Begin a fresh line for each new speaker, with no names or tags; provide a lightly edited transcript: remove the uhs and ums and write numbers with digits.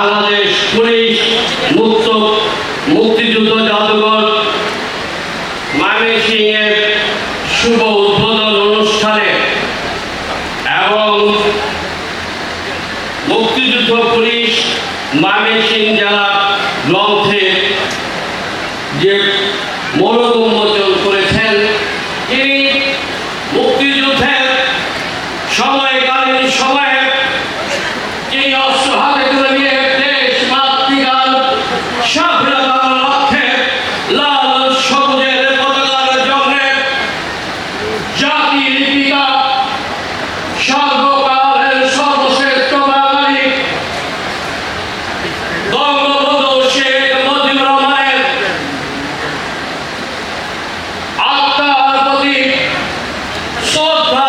Bangladesh police মুক্তিযুদ্ধ জাদুঘর ময়মনসিংহের শুভ উদ্বোধন অনুষ্ঠানে এবং মুক্তিযুদ্ধ পুলিশ ময়মনসিংহ জেলা গ্রন্থে যে মোড়ক উন্মোচন করেছেন, তিনি মুক্তিযুদ্ধের সময়কালীন সময়ে তিনি অস্ত্র হাতে তুলে নিয়ে দেশ মাতৃকার স্বাধীনতার লক্ষ্যে লাল সবুজের পতাকার জন্য জাতির পিতা সর্বকালের সর্বশ্রেষ্ঠ বাঙালি বঙ্গবন্ধু শেখ মুজিবুর রহমানের আত্মার প্রতি শ্রদ্ধা